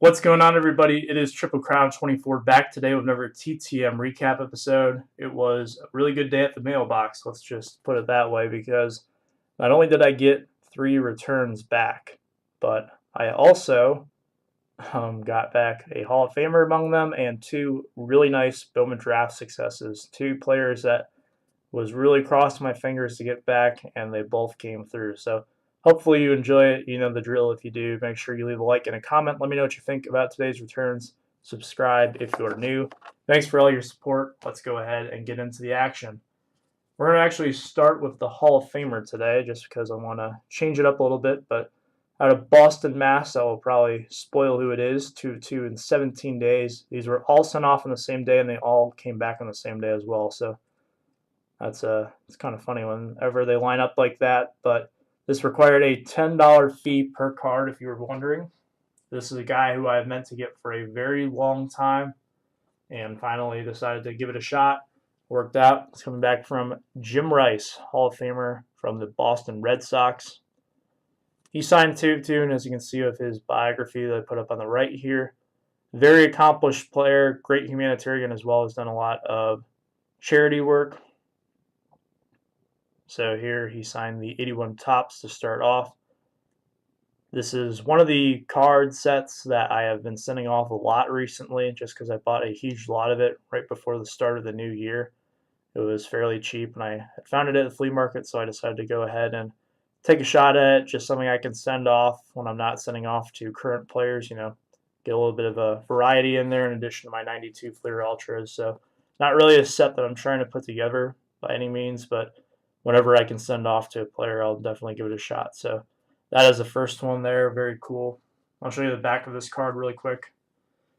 What's going on, everybody? It is Triple Crown 24 back today with another TTM recap episode. It was a really good day at the mailbox, let's just put it that way, because not only did I get 3 returns back, but I also got back a Hall of Famer among them and 2 really nice Bowman draft successes. 2 players that was really crossing my fingers to get back, and they both came through. So hopefully you enjoy it. You know the drill. If you do, make sure you leave a like and a comment. Let me know what you think about today's returns. Subscribe if you are new. Thanks for all your support. Let's go ahead and get into the action. We're going to actually start with the Hall of Famer today, just because I want to change it up a little bit. But out of Boston, Mass, I will probably spoil who it is. 2 in 17 days. These were all sent off on the same day, and they all came back on the same day as well. So it's kind of funny whenever they line up like that. But this required a $10 fee per card, if you were wondering. This is a guy who I've meant to get for a very long time and finally decided to give it a shot. Worked out. It's coming back from Jim Rice, Hall of Famer from the Boston Red Sox. He signed 2, and as you can see with his biography that I put up on the right here, very accomplished player, great humanitarian as well, has done a lot of charity work. So here he signed the 81 Topps to start off. This is one of the card sets that I have been sending off a lot recently, just because I bought a huge lot of it right before the start of the new year. It was fairly cheap, and I found it at the flea market, so I decided to go ahead and take a shot at it. Just something I can send off when I'm not sending off to current players, get a little bit of a variety in there in addition to my 92 Fleer Ultras. So not really a set that I'm trying to put together by any means, but whenever I can send off to a player, I'll definitely give it a shot. So that is the first one there. Very cool. I'll show you the back of this card really quick.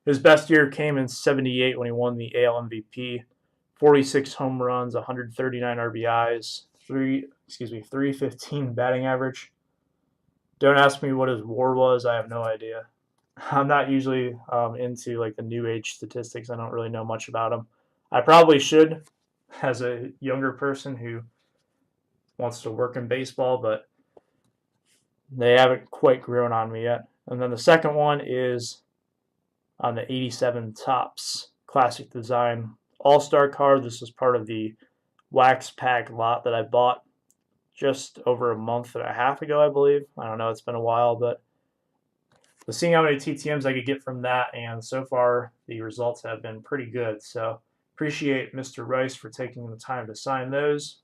His best year came in '78 when he won the AL MVP. 46 home runs, 139 RBIs, 315 batting average. Don't ask me what his WAR was. I have no idea. I'm not usually into like the new age statistics. I don't really know much about them. I probably should, as a younger person who wants to work in baseball, but they haven't quite grown on me yet. And then the second one is on the 87 Topps Classic Design All-Star card. This is part of the wax pack lot that I bought just over a month and a half ago, I believe. I don't know, it's been a while, but seeing how many TTMs I could get from that, and so far the results have been pretty good. So appreciate Mr. Rice for taking the time to sign those.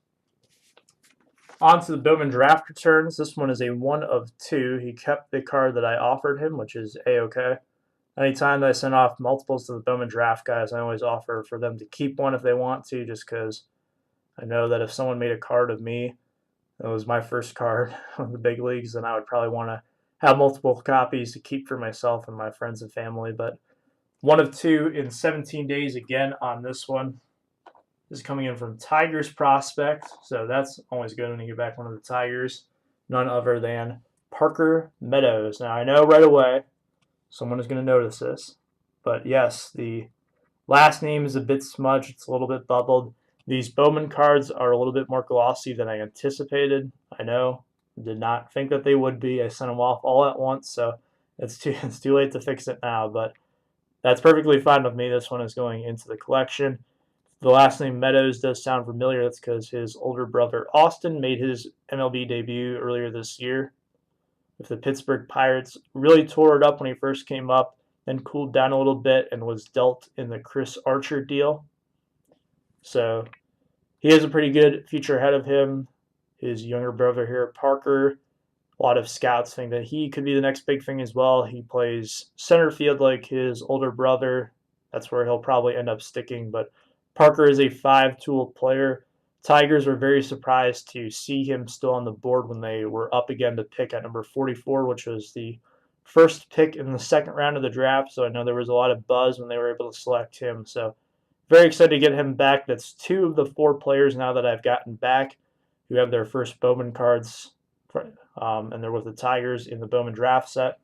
On to the Bowman draft returns. This one is a 1 of 2. He kept the card that I offered him, which is A-okay. Anytime that I send off multiples to the Bowman draft guys, I always offer for them to keep one if they want to, just because I know that if someone made a card of me, that was my first card on the big leagues, then I would probably want to have multiple copies to keep for myself and my friends and family. But 1 of 2 in 17 days again on this one. This is coming in from Tigers Prospect, so that's always good when you get back one of the Tigers. None other than Parker Meadows. Now, I know right away someone is going to notice this, but yes, the last name is a bit smudged. It's a little bit bubbled. These Bowman cards are a little bit more glossy than I anticipated. I know. Did not think that they would be. I sent them off all at once, so it's too late to fix it now, but that's perfectly fine with me. This one is going into the collection. The last name Meadows does sound familiar. That's because his older brother Austin made his MLB debut earlier this year with the Pittsburgh Pirates. Really tore it up when he first came up, then cooled down a little bit and was dealt in the Chris Archer deal. So he has a pretty good future ahead of him. His younger brother here, Parker, a lot of scouts think that he could be the next big thing as well. He plays center field like his older brother. That's where he'll probably end up sticking, but Parker is a 5-tool player. Tigers were very surprised to see him still on the board when they were up again to pick at number 44, which was the first pick in the second round of the draft. So I know there was a lot of buzz when they were able to select him. So very excited to get him back. That's 2 of the 4 players now that I've gotten back who have their first Bowman cards, and they're with the Tigers in the Bowman draft set.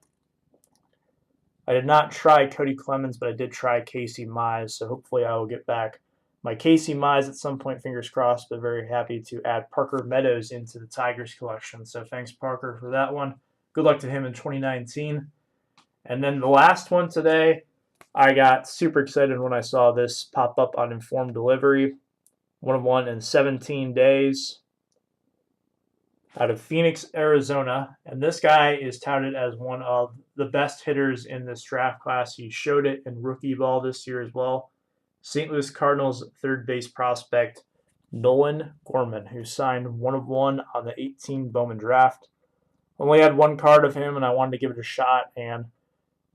I did not try Cody Clemens, but I did try Casey Mize, so hopefully I will get back my Casey Mize at some point, fingers crossed, but very happy to add Parker Meadows into the Tigers collection. So thanks, Parker, for that one. Good luck to him in 2019. And then the last one today, I got super excited when I saw this pop up on Informed Delivery. 1 of 1 in 17 days out of Phoenix, Arizona. And this guy is touted as one of the best hitters in this draft class. He showed it in rookie ball this year as well. St. Louis Cardinals third base prospect Nolan Gorman, who signed 1 of 1 on the 18 Bowman draft. Only had one card of him, and I wanted to give it a shot. And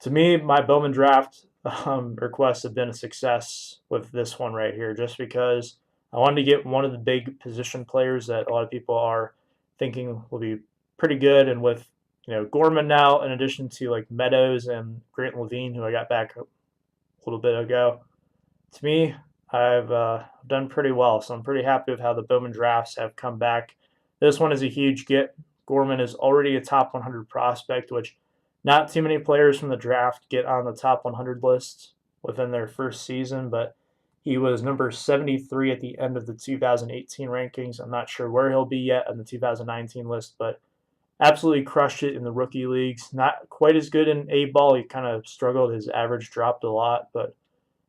to me, my Bowman draft requests have been a success with this one right here, just because I wanted to get one of the big position players that a lot of people are thinking will be pretty good. And with Gorman now, in addition to like Meadows and Grant Levine, who I got back a little bit ago, to me, I've done pretty well. So I'm pretty happy with how the Bowman drafts have come back. This one is a huge get. Gorman is already a top 100 prospect, which not too many players from the draft get on the top 100 list within their first season, but he was number 73 at the end of the 2018 rankings. I'm not sure where he'll be yet on the 2019 list, but absolutely crushed it in the rookie leagues. Not quite as good in A-ball. He kind of struggled. His average dropped a lot, but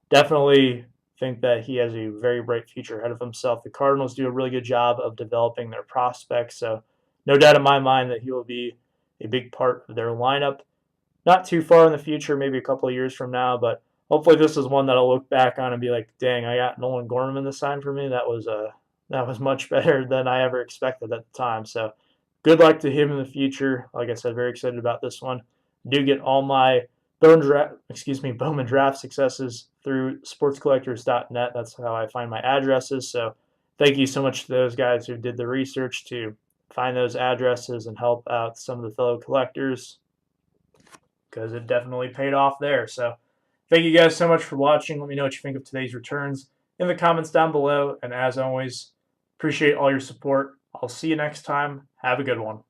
definitely think that he has a very bright future ahead of himself. The Cardinals do a really good job of developing their prospects, so no doubt in my mind that he will be a big part of their lineup. Not too far in the future, maybe a couple of years from now, but hopefully this is one that I'll look back on and be like, dang, I got Nolan Gorman to sign for me. That was much better than I ever expected at the time. So good luck to him in the future. Like I said, very excited about this one. I do get all my Bowman draft successes through sportscollectors.net. That's how I find my addresses. So thank you so much to those guys who did the research to find those addresses and help out some of the fellow collectors, because it definitely paid off there. So thank you guys so much for watching. Let me know what you think of today's returns in the comments down below. And as always, appreciate all your support. I'll see you next time. Have a good one.